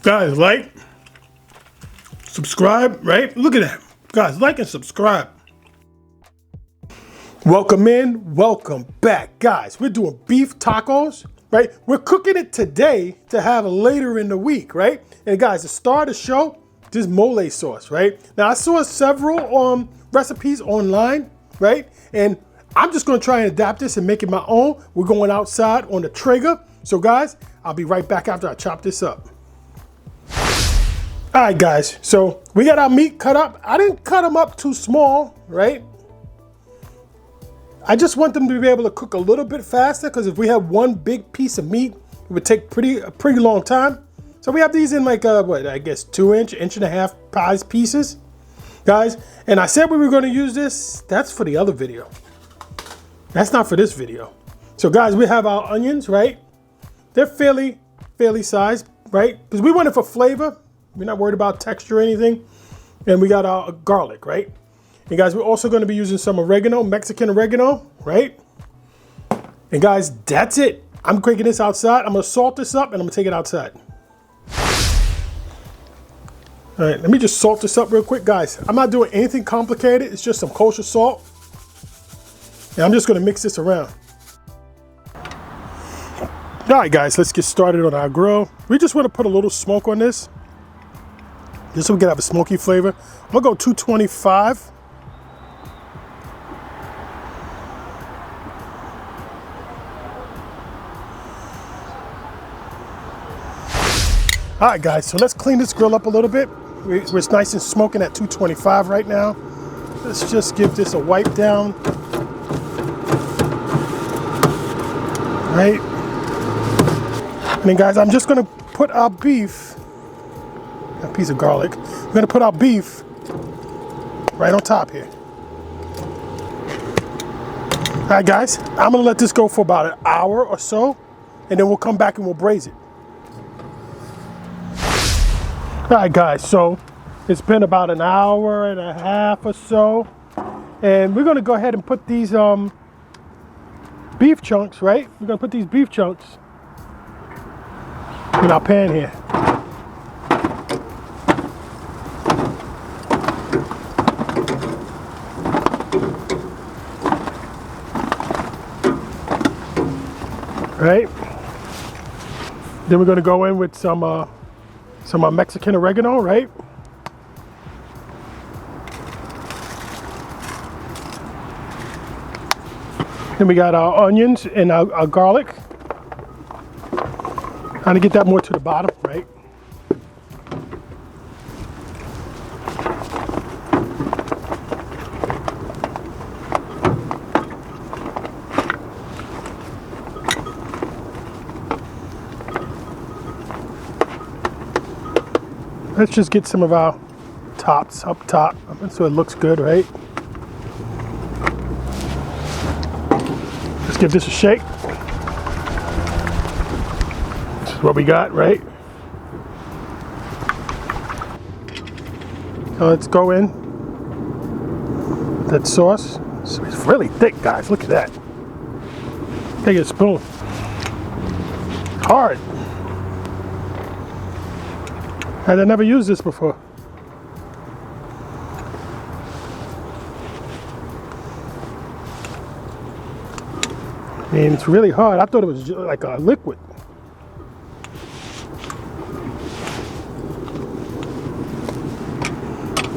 Guys, like, subscribe, right? Look at that. Guys, like and subscribe. Welcome in, welcome back. Guys, we're doing beef tacos, right? We're cooking it today to have later in the week, right? And guys, to start the show, this mole sauce, right? Now, I saw several recipes online, right? And I'm just gonna try and adapt this and make it my own. We're going outside on the Traeger. So guys, I'll be right back after I chop this up. All right, guys, so we got our meat cut up. I didn't cut them up too small, right? I just want them to be able to cook a little bit faster because if we have one big piece of meat, it would take a pretty long time. So we have these in like, what, I guess 2 inch and a half size pieces, guys. And I said we were gonna use this, that's for the other video. That's not for this video. So guys, we have our onions, right? They're fairly sized, right? Because we want it for flavor. We're not worried about texture or anything. And we got our garlic, right? And guys, we're also going to be using some oregano, Mexican oregano, right? And guys, that's it. I'm cooking this outside. I'm going to salt this up and I'm going to take it outside. All right, let me just salt this up real quick, guys. I'm not doing anything complicated. It's just some kosher salt. And I'm just going to mix this around. All right, guys, let's get started on our grill. We just want to put a little smoke on this. Just so we can have a smoky flavor. I'm gonna go 225. All right, guys, so let's clean this grill up a little bit. It's nice and smoking at 225 right now. Let's just give this a wipe down. Right. And then, guys, I'm just gonna put our beef, a piece of garlic. We're gonna put our beef right on top here. All right, guys, I'm gonna let this go for about an hour or so, and then we'll come back and we'll braise it. All right, guys, so it's been about an hour and a half or so, and we're gonna go ahead and put these beef chunks, right? We're gonna put these beef chunks in our pan here. Right? Then we're going to go in with some Mexican oregano, right? Then we got our onions and our garlic. Trying to get that more to the bottom, right? Let's just get some of our tops up top so it looks good, right? Let's give this a shake. This is what we got, right? So let's go in that sauce. So it's really thick, guys. Look at that. Take a spoon. Hard. I never used this before. I mean, it's really hard. I thought it was like a liquid.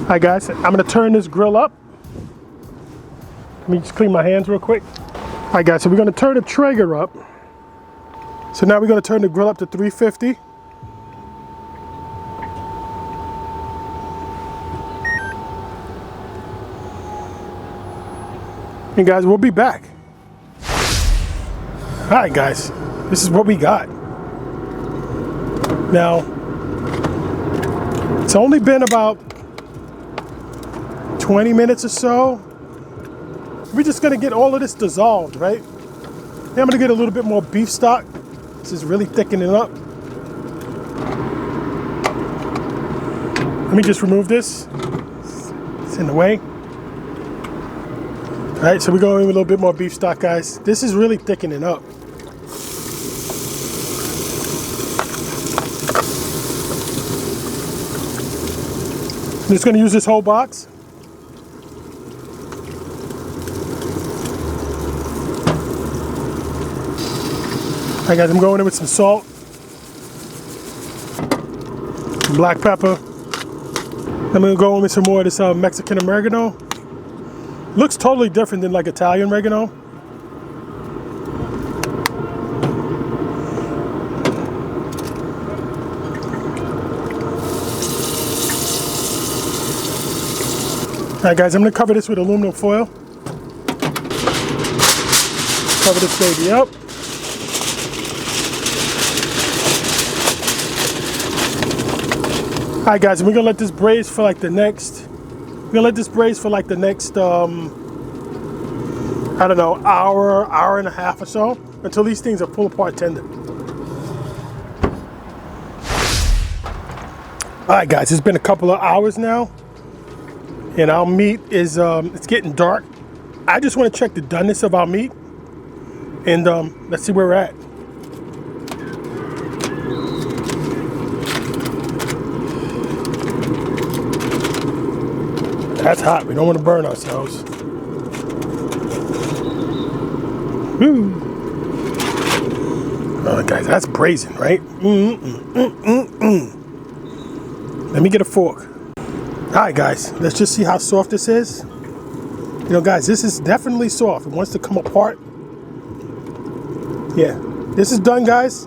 All right, guys, I'm gonna turn this grill up. Let me just clean my hands real quick. All right, guys, so we're gonna turn the Traeger up. So now we're gonna turn the grill up to 350. And guys, we'll be back. All right, guys, this is what we got. Now, it's only been about 20 minutes or so. We're just gonna get all of this dissolved, right? Then I'm gonna get a little bit more beef stock. This is really thickening up. Let me just remove this. It's in the way. All right, so we're going with a little bit more beef stock, guys. This is really thickening up. I'm just gonna use this whole box. All right, guys, I'm going in with some salt, black pepper. I'm gonna go in with some more of this Mexican oregano. Looks totally different than like Italian oregano. All right, guys, I'm gonna cover this with aluminum foil. Cover this baby up. All right, guys, we're gonna let this braise for like the next. We're gonna let this braise for like the next, I don't know, hour and a half or so, until these things are pull apart tender. All right, guys, it's been a couple of hours now, and our meat is it's getting dark. I just want to check the doneness of our meat, and let's see where we're at. That's hot. We don't want to burn ourselves. Woo. Oh, guys, that's braising, right? Let me get a fork. All right, guys, let's just see how soft this is. You know, guys, this is definitely soft. It wants to come apart. Yeah, this is done, guys.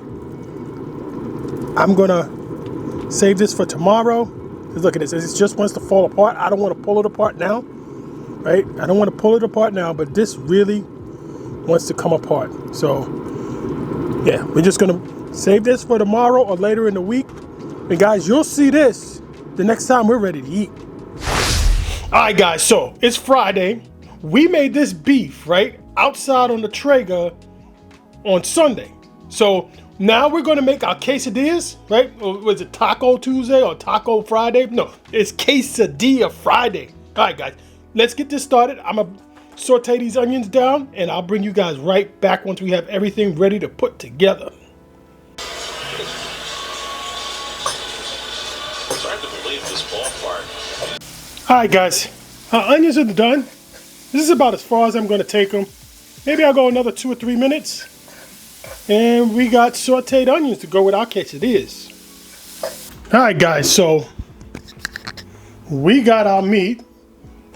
I'm gonna save this for tomorrow. Look at this, it just wants to fall apart. I don't want to pull it apart now, right? I don't want to pull it apart now, but this really wants to come apart. So, yeah, we're just gonna save this for tomorrow or later in the week. And guys, you'll see this the next time we're ready to eat. All right, guys, so it's Friday. We made this beef, right, outside on the Traeger on Sunday. So now we're gonna make our quesadillas, right? Or was it Taco Tuesday or Taco Friday? No, it's Quesadilla Friday. All right, guys, let's get this started. I'm gonna saute these onions down, and I'll bring you guys right back once we have everything ready to put together. It's hard to believe this ballpark. All right, guys, our onions are done. This is about as far as I'm gonna take them. Maybe I'll go another 2 or 3 minutes. And we got sauteed onions to go with our quesadillas. All right, guys, so we got our meat,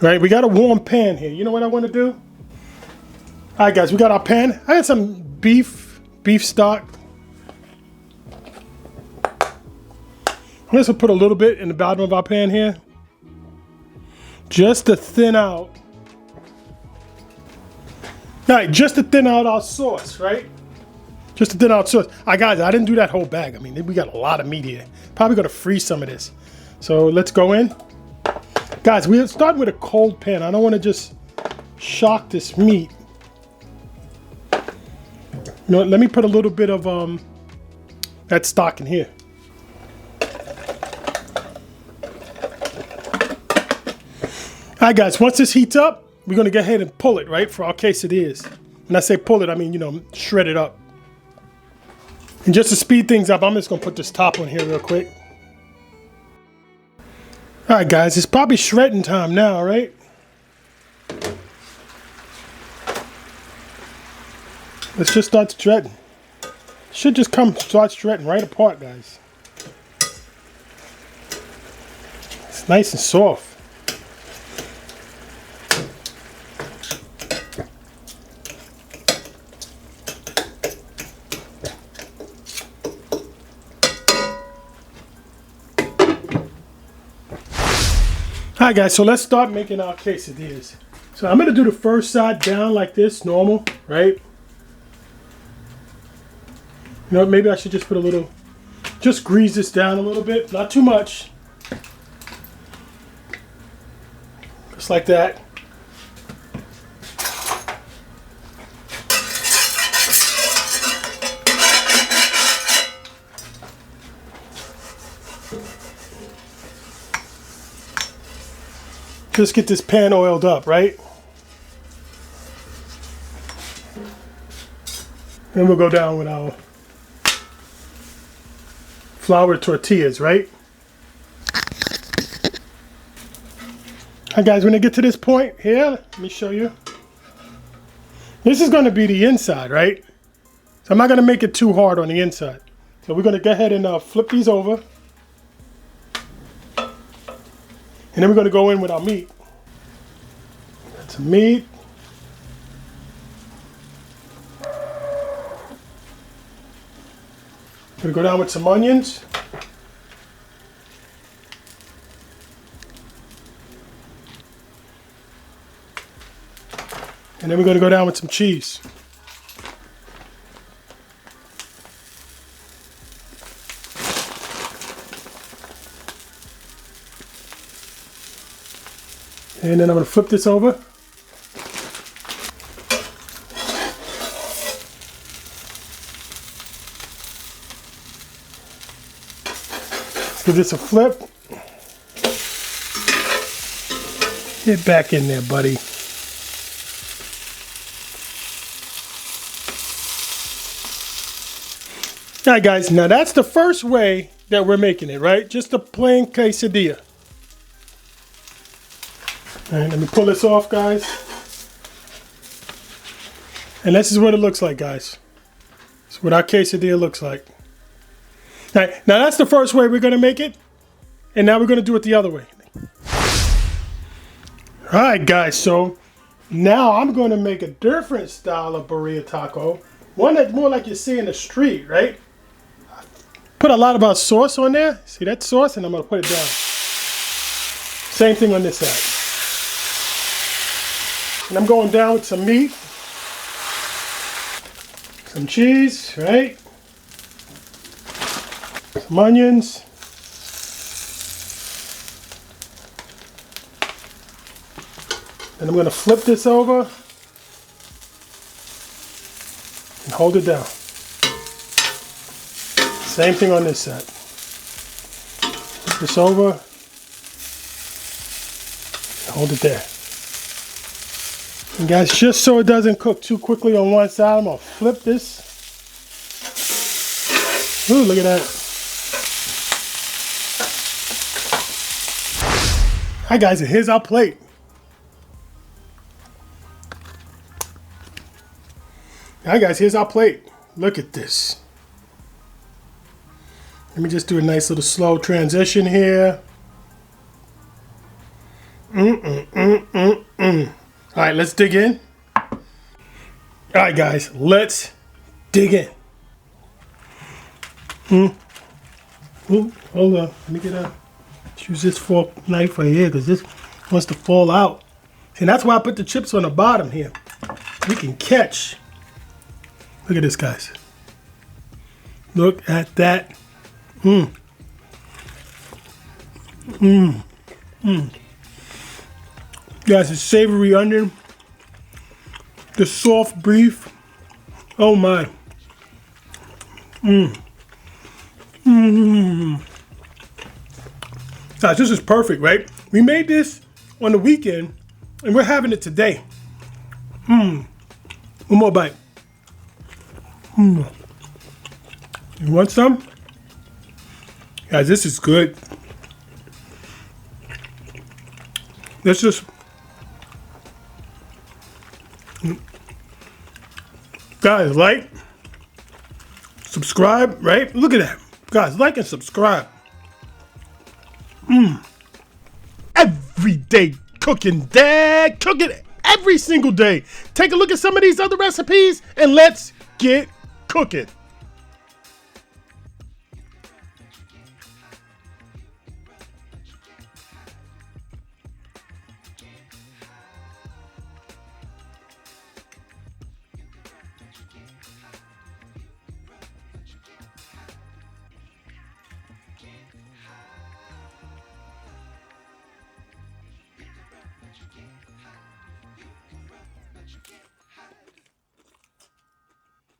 right? We got a warm pan here. You know what I want to do? All right, guys, we got our pan. I had some beef stock. I'm just gonna put a little bit in the bottom of our pan here, just to thin out. All right, just to thin out our sauce, right? Just to thin out sauce. All right, guys, I didn't do that whole bag. I mean, we got a lot of meat here. Probably gonna freeze some of this. So let's go in. Guys, we're starting with a cold pan. I don't wanna just shock this meat. You know what, let me put a little bit of that stock in here. All right, guys, once this heats up, we're gonna go ahead and pull it, right, for our quesadillas. When I say pull it, I mean, you know, shred it up. And just to speed things up, I'm just gonna put this top on here real quick. All right, guys, it's probably shredding time now, right? Let's just start shredding. Should just start shredding right apart, guys. It's nice and soft. All right, guys, so let's start making our quesadillas. So I'm gonna do the first side down like this, normal, right? You know, maybe I should just put a little, just grease this down a little bit, not too much. Just like that. Just get this pan oiled up, right? Then we'll go down with our flour tortillas, right? All right, guys, when I get to this point here, let me show you. This is going to be the inside, right? So I'm not going to make it too hard on the inside. So we're going to go ahead and flip these over. And then we're going to go in with our meat. That's some meat. Going to go down with some onions. And then we're going to go down with some cheese. And then I'm going to flip this over. Give this a flip. Get back in there, buddy. All right, guys, now that's the first way that we're making it, right? Just a plain quesadilla. All right, let me pull this off, guys. And this is what it looks like, guys. This is what our quesadilla looks like. All right, now that's the first way we're gonna make it. And now we're gonna do it the other way. All right, guys, so now I'm gonna make a different style of birria taco. One that's more like you see in the street, right? Put a lot of our sauce on there. See that sauce? And I'm gonna put it down. Same thing on this side. And I'm going down with some meat. Some cheese, right? Some onions. And I'm gonna flip this over and hold it down. Same thing on this side. Flip this over, hold it there. And guys, just so it doesn't cook too quickly on one side, I'm gonna flip this. Ooh, look at that. Hi guys, and here's our plate. Hi guys, here's our plate. Look at this. Let me just do a nice little slow transition here. All right, let's dig in. All right, guys, let's dig in. Ooh, hold on, let me get a, use this fork knife right here because this wants to fall out. And that's why I put the chips on the bottom here. We can catch. Look at this, guys. Look at that. Guys, the savory onion, the soft beef. Oh my. Guys, this is perfect, right? We made this on the weekend and we're having it today. One more bite. You want some? Guys, this is good. Let's just... Guys, like, subscribe, right? Look at that. Guys, like and subscribe. Every day cooking, Dad. Cooking every single day. Take a look at some of these other recipes and let's get cooking.